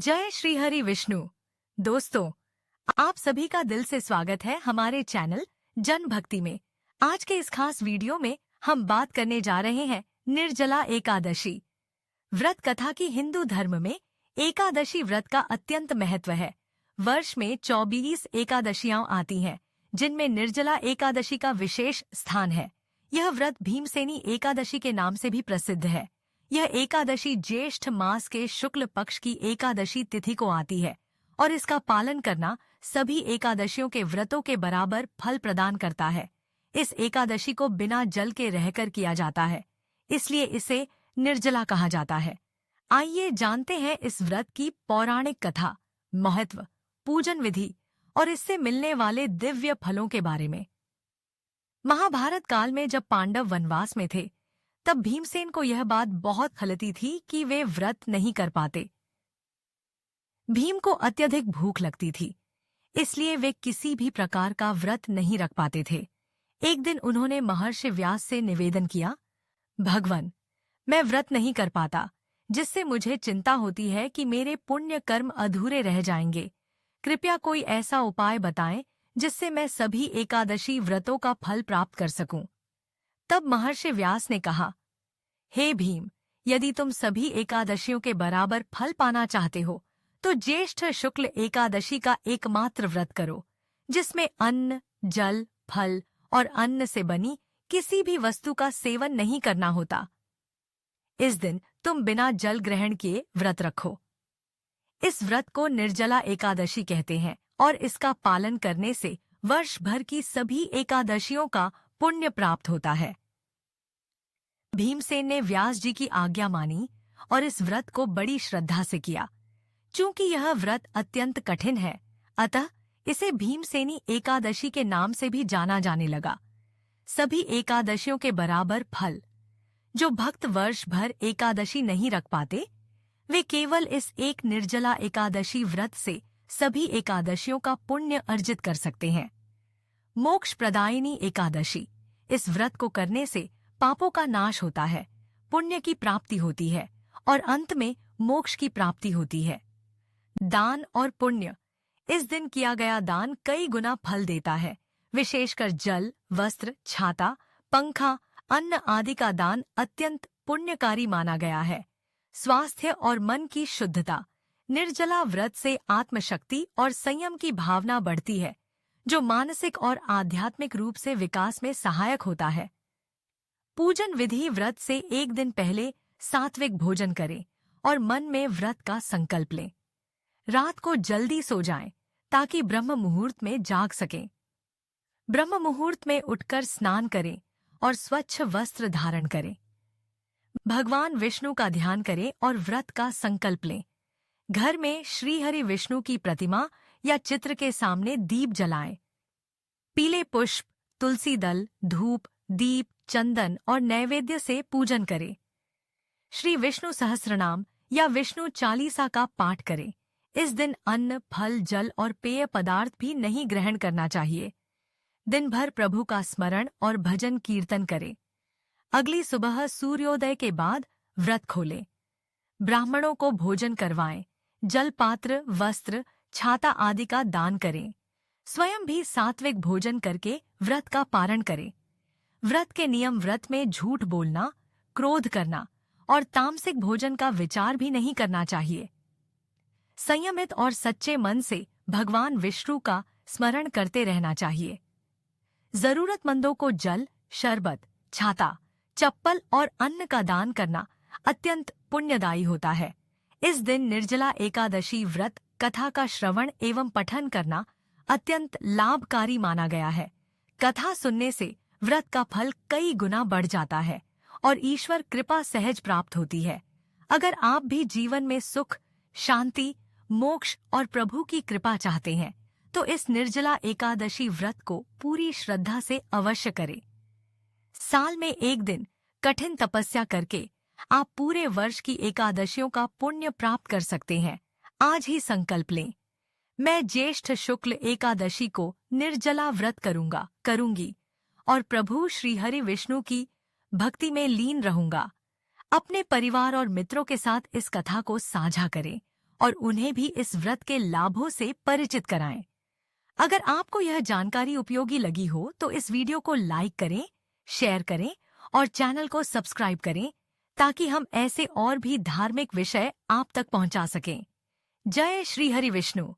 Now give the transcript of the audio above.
जय श्री हरि विष्णु। दोस्तों, आप सभी का दिल से स्वागत है हमारे चैनल जन भक्ति में। आज के इस खास वीडियो में हम बात करने जा रहे हैं निर्जला एकादशी व्रत कथा की। हिंदू धर्म में एकादशी व्रत का अत्यंत महत्व है। वर्ष में 24 एकादशियां आती हैं, जिनमें निर्जला एकादशी का विशेष स्थान है। यह व्रत भीमसेनी एकादशी के नाम से भी प्रसिद्ध है। यह एकादशी ज्येष्ठ मास के शुक्ल पक्ष की एकादशी तिथि को आती है और इसका पालन करना सभी एकादशियों के व्रतों के बराबर फल प्रदान करता है। इस एकादशी को बिना जल के रहकर किया जाता है, इसलिए इसे निर्जला कहा जाता है। आइए जानते हैं इस व्रत की पौराणिक कथा, महत्व, पूजन विधि और इससे मिलने वाले दिव्य फलों के बारे में। महाभारत काल में जब पांडव वनवास में थे, तब भीमसेन को यह बात बहुत खलती थी कि वे व्रत नहीं कर पाते। भीम को अत्यधिक भूख लगती थी, इसलिए वे किसी भी प्रकार का व्रत नहीं रख पाते थे। एक दिन उन्होंने महर्षि व्यास से निवेदन किया, भगवान, मैं व्रत नहीं कर पाता, जिससे मुझे चिंता होती है कि मेरे पुण्य कर्म अधूरे रह जाएंगे। कृपया कोई ऐसा उपाय बताएं जिससे मैं सभी एकादशी व्रतों का फल प्राप्त कर सकूं। तब महर्षि व्यास ने कहा, हे भीम, यदि तुम सभी एकादशियों के बराबर फल पाना चाहते हो तो ज्येष्ठ शुक्ल एकादशी का एकमात्र व्रत करो, जिसमें अन्न, जल, फल और अन्न से बनी किसी भी वस्तु का सेवन नहीं करना होता। इस दिन तुम बिना जल ग्रहण किए व्रत रखो। इस व्रत को निर्जला एकादशी कहते हैं और इसका पालन करने से वर्ष भर की सभी एकादशियों का पुण्य प्राप्त होता है। भीमसेन ने व्यास जी की आज्ञा मानी और इस व्रत को बड़ी श्रद्धा से किया। चूंकि यह व्रत अत्यंत कठिन है, अतः इसे भीमसेनी एकादशी के नाम से भी जाना जाने लगा। सभी एकादशियों के बराबर फल। जो भक्त वर्ष भर एकादशी नहीं रख पाते, वे केवल इस एक निर्जला एकादशी व्रत से सभी एकादशियों का पुण्य अर्जित कर सकते हैं। मोक्ष प्रदायिनी एकादशी। इस व्रत को करने से पापों का नाश होता है, पुण्य की प्राप्ति होती है और अंत में मोक्ष की प्राप्ति होती है। दान और पुण्य। इस दिन किया गया दान कई गुना फल देता है। विशेषकर जल, वस्त्र, छाता, पंखा, अन्न आदि का दान अत्यंत पुण्यकारी माना गया है। स्वास्थ्य और मन की शुद्धता। निर्जला व्रत से आत्मशक्ति और संयम की भावना बढ़ती है, जो मानसिक और आध्यात्मिक रूप से विकास में सहायक होता है। पूजन विधि। व्रत से एक दिन पहले सात्विक भोजन करें और मन में व्रत का संकल्प लें। रात को जल्दी सो जाएं ताकि ब्रह्म मुहूर्त में जाग सकें। ब्रह्म मुहूर्त में उठकर स्नान करें और स्वच्छ वस्त्र धारण करें। भगवान विष्णु का ध्यान करें और व्रत का संकल्प लें। घर में श्रीहरि विष्णु की प्रतिमा या चित्र के सामने दीप जलाएं। पीले पुष्प, तुलसी दल, धूप, दीप, चंदन और नैवेद्य से पूजन करें। श्री विष्णु सहस्रनाम या विष्णु चालीसा का पाठ करें। इस दिन अन्न, फल, जल और पेय पदार्थ भी नहीं ग्रहण करना चाहिए। दिन भर प्रभु का स्मरण और भजन कीर्तन करें। अगली सुबह सूर्योदय के बाद व्रत खोलें। ब्राह्मणों को भोजन करवाएं। जल पात्र, वस्त्र, छाता आदि का दान करें। स्वयं भी सात्विक भोजन करके व्रत का पारण करें। व्रत के नियम। व्रत में झूठ बोलना, क्रोध करना और तामसिक भोजन का विचार भी नहीं करना चाहिए। संयमित और सच्चे मन से भगवान विष्णु का स्मरण करते रहना चाहिए। जरूरतमंदों को जल, शरबत, छाता, चप्पल और अन्न का दान करना अत्यंत पुण्यदायी होता है। इस दिन निर्जला एकादशी व्रत कथा का श्रवण एवं पठन करना अत्यंत लाभकारी माना गया है। कथा सुनने से व्रत का फल कई गुना बढ़ जाता है और ईश्वर कृपा सहज प्राप्त होती है। अगर आप भी जीवन में सुख, शांति, मोक्ष और प्रभु की कृपा चाहते हैं, तो इस निर्जला एकादशी व्रत को पूरी श्रद्धा से अवश्य करें। साल में एक दिन कठिन तपस्या करके आप पूरे वर्ष की एकादशियों का पुण्य प्राप्त कर सकते हैं। आज ही संकल्प लें, मैं ज्येष्ठ शुक्ल एकादशी को निर्जला व्रत करूंगी और प्रभु श्रीहरि विष्णु की भक्ति में लीन रहूंगा। अपने परिवार और मित्रों के साथ इस कथा को साझा करें और उन्हें भी इस व्रत के लाभों से परिचित कराएं। अगर आपको यह जानकारी उपयोगी लगी हो तो इस वीडियो को लाइक करें, शेयर करें और चैनल को सब्सक्राइब करें ताकि हम ऐसे और भी धार्मिक विषय आप तक पहुंचा सकें। जय श्री हरि विष्णु।